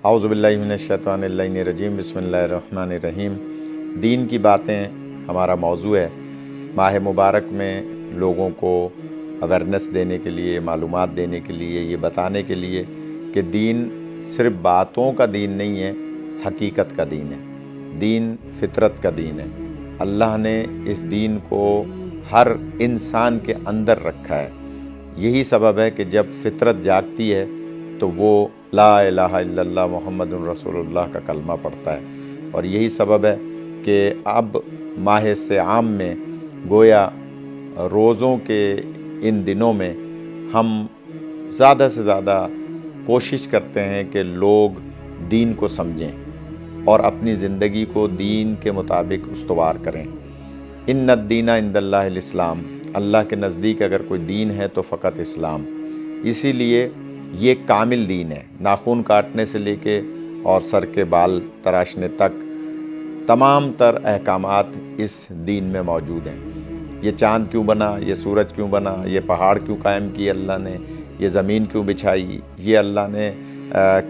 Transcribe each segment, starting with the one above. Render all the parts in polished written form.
اعوذ باللہ من الشیطان الرجیم بسم اللہ الرحمن الرحیم۔ دین کی باتیں ہمارا موضوع ہے۔ ماہ مبارک میں لوگوں کو اویرنس دینے کے لیے، معلومات دینے کے لیے، یہ بتانے کے لیے کہ دین صرف باتوں کا دین نہیں ہے، حقیقت کا دین ہے، دین فطرت کا دین ہے۔ اللہ نے اس دین کو ہر انسان کے اندر رکھا ہے۔ یہی سبب ہے کہ جب فطرت جاگتی ہے تو وہ لا الہ الا اللہ محمد رسول اللہ کا کلمہ پڑھتا ہے، اور یہی سبب ہے کہ اب ماہ صیام میں گویا روزوں کے ان دنوں میں ہم زیادہ سے زیادہ کوشش کرتے ہیں کہ لوگ دین کو سمجھیں اور اپنی زندگی کو دین کے مطابق استوار کریں۔ ان الدین عند اللہ الاسلام، اللہ کے نزدیک اگر کوئی دین ہے تو فقط اسلام۔ اسی لیے یہ کامل دین ہے۔ ناخن کاٹنے سے لے کے اور سر کے بال تراشنے تک تمام تر احکامات اس دین میں موجود ہیں۔ یہ چاند کیوں بنا، یہ سورج کیوں بنا، یہ پہاڑ کیوں قائم کیے اللہ نے، یہ زمین کیوں بچھائی، یہ اللہ نے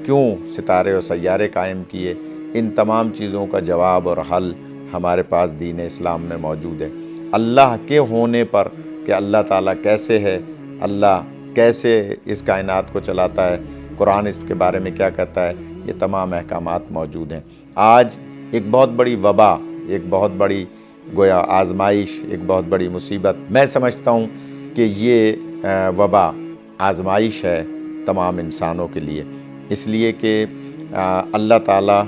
کیوں ستارے اور سیارے قائم کیے، ان تمام چیزوں کا جواب اور حل ہمارے پاس دین اسلام میں موجود ہے۔ اللہ کے ہونے پر کہ اللہ تعالیٰ کیسے ہے، اللہ کیسے اس کائنات کو چلاتا ہے، قرآن اس کے بارے میں کیا کہتا ہے، یہ تمام احکامات موجود ہیں۔ آج ایک بہت بڑی وبا، ایک بہت بڑی گویا آزمائش، ایک بہت بڑی مصیبت، میں سمجھتا ہوں کہ یہ وبا آزمائش ہے تمام انسانوں کے لیے، اس لیے کہ اللہ تعالیٰ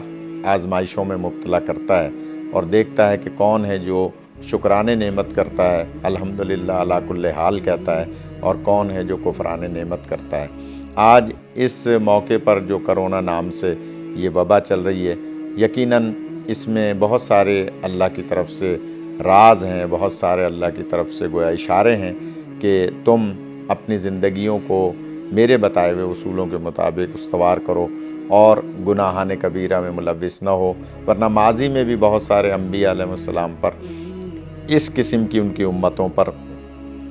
آزمائشوں میں مبتلا کرتا ہے اور دیکھتا ہے کہ کون ہے جو شکران نعمت کرتا ہے، الحمدللہ علی کل حال کہتا ہے، اور کون ہے جو کفران نعمت کرتا ہے۔ آج اس موقع پر جو کرونا نام سے یہ وبا چل رہی ہے، یقیناً اس میں بہت سارے اللہ کی طرف سے راز ہیں، بہت سارے اللہ کی طرف سے گویا اشارے ہیں کہ تم اپنی زندگیوں کو میرے بتائے ہوئے اصولوں کے مطابق استوار کرو اور گناہان کبیرہ میں ملوث نہ ہو، ورنہ ماضی میں بھی بہت سارے انبیاء علیہ السلام پر اس قسم کی ان کی امتوں پر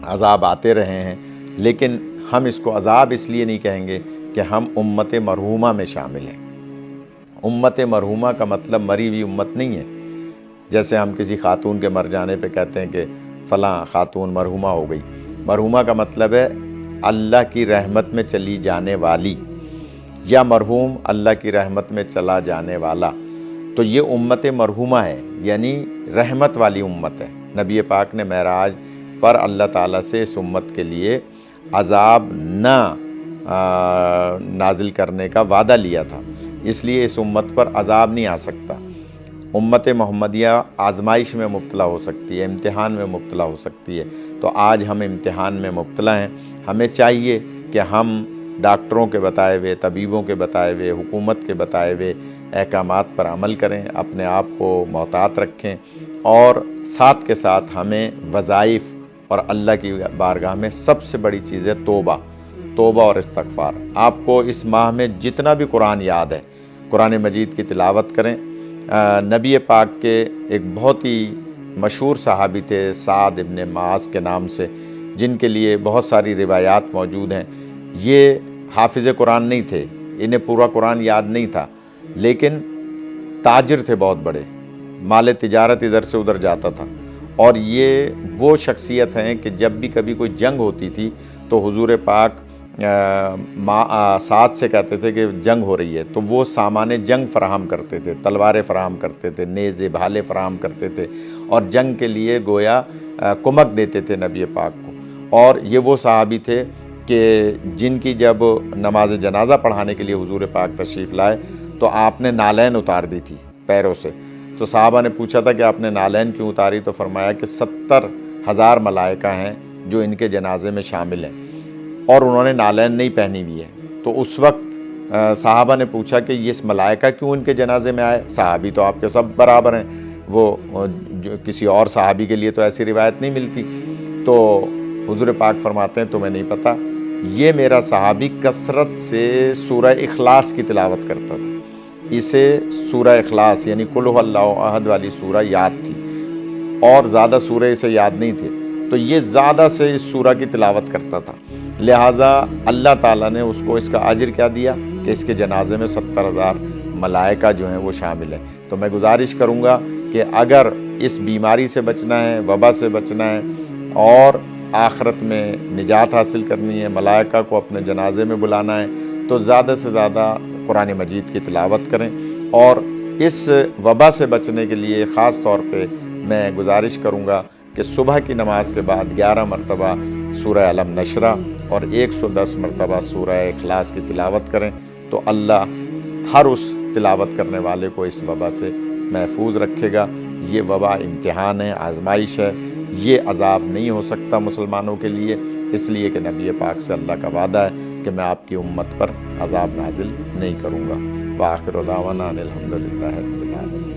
عذاب آتے رہے ہیں، لیکن ہم اس کو عذاب اس لیے نہیں کہیں گے کہ ہم امت مرحومہ میں شامل ہیں۔ امت مرحومہ کا مطلب مری ہوئی امت نہیں ہے، جیسے ہم کسی خاتون کے مر جانے پہ کہتے ہیں کہ فلاں خاتون مرحومہ ہو گئی۔ مرحومہ کا مطلب ہے اللہ کی رحمت میں چلی جانے والی، یا مرحوم اللہ کی رحمت میں چلا جانے والا، تو یہ امت مرحومہ ہے، یعنی رحمت والی امت ہے۔ نبی پاک نے معراج پر اللہ تعالیٰ سے اس امت کے لیے عذاب نہ نازل کرنے کا وعدہ لیا تھا، اس لیے اس امت پر عذاب نہیں آ سکتا۔ امت محمدیہ آزمائش میں مبتلا ہو سکتی ہے، امتحان میں مبتلا ہو سکتی ہے، تو آج ہم امتحان میں مبتلا ہیں۔ ہمیں چاہیے کہ ہم ڈاکٹروں کے بتائے ہوئے، طبیبوں کے بتائے ہوئے، حکومت کے بتائے ہوئے احکامات پر عمل کریں، اپنے آپ کو محتاط رکھیں، اور ساتھ کے ساتھ ہمیں وظائف اور اللہ کی بارگاہ میں سب سے بڑی چیز ہے توبہ اور استغفار۔ آپ کو اس ماہ میں جتنا بھی قرآن یاد ہے، قرآن مجید کی تلاوت کریں۔ نبی پاک کے ایک بہت ہی مشہور صحابی تھے سعد ابن معاذ کے نام سے، جن کے لیے بہت ساری روایات موجود ہیں۔ یہ حافظ قرآن نہیں تھے، انہیں پورا قرآن یاد نہیں تھا، لیکن تاجر تھے بہت بڑے، مال تجارت ادھر سے ادھر جاتا تھا، اور یہ وہ شخصیت ہیں کہ جب بھی کبھی کوئی جنگ ہوتی تھی تو حضور پاک سعد سے کہتے تھے کہ جنگ ہو رہی ہے، تو وہ سامان جنگ فراہم کرتے تھے، تلواریں فراہم کرتے تھے، نیزے بھالے فراہم کرتے تھے، اور جنگ کے لیے گویا کمک دیتے تھے نبی پاک کو۔ اور یہ وہ صحابی تھے کہ جن کی جب نماز جنازہ پڑھانے کے لیے حضور پاک تشریف لائے تو آپ نے نالین اتار دی تھی پیروں سے، تو صحابہ نے پوچھا تھا کہ آپ نے نالین کیوں اتاری، تو فرمایا کہ 70,000 ملائکہ ہیں جو ان کے جنازے میں شامل ہیں، اور انہوں نے نالین نہیں پہنی ہوئی ہے۔ تو اس وقت صحابہ نے پوچھا کہ یہ ملائکہ کیوں ان کے جنازے میں آئے، صحابی تو آپ کے سب برابر ہیں، وہ کسی اور صحابی کے لیے تو ایسی روایت نہیں ملتی۔ تو حضور پاک فرماتے ہیں تمہیں نہیں پتہ، یہ میرا صحابی کثرت سے سورہ اخلاص کی تلاوت کرتا تھا، اسے سورہ اخلاص یعنی قل هو اللہ احد والی سورہ یاد تھی اور زیادہ سورہ اسے یاد نہیں تھے، تو یہ زیادہ سے اس سورہ کی تلاوت کرتا تھا، لہٰذا اللہ تعالیٰ نے اس کو اس کا اجر کیا دیا کہ اس کے جنازے میں 70,000 ملائکہ جو ہیں وہ شامل ہیں۔ تو میں گزارش کروں گا کہ اگر اس بیماری سے بچنا ہے، وبا سے بچنا ہے اور آخرت میں نجات حاصل کرنی ہے، ملائکہ کو اپنے جنازے میں بلانا ہے، تو زیادہ سے زیادہ قرآن مجید کی تلاوت کریں۔ اور اس وبا سے بچنے کے لیے خاص طور پہ میں گزارش کروں گا کہ صبح کی نماز کے بعد 11 مرتبہ سورہ علم نشرہ اور 110 مرتبہ سورہ اخلاص کی تلاوت کریں، تو اللہ ہر اس تلاوت کرنے والے کو اس وبا سے محفوظ رکھے گا۔ یہ وبا امتحان ہے، آزمائش ہے، یہ عذاب نہیں ہو سکتا مسلمانوں کے لیے، اس لیے کہ نبی پاک سے اللہ کا وعدہ ہے کہ میں آپ کی امت پر عذاب نازل نہیں کروں گا۔ وآخر دعوانا ان الحمد للہ رب العالمین۔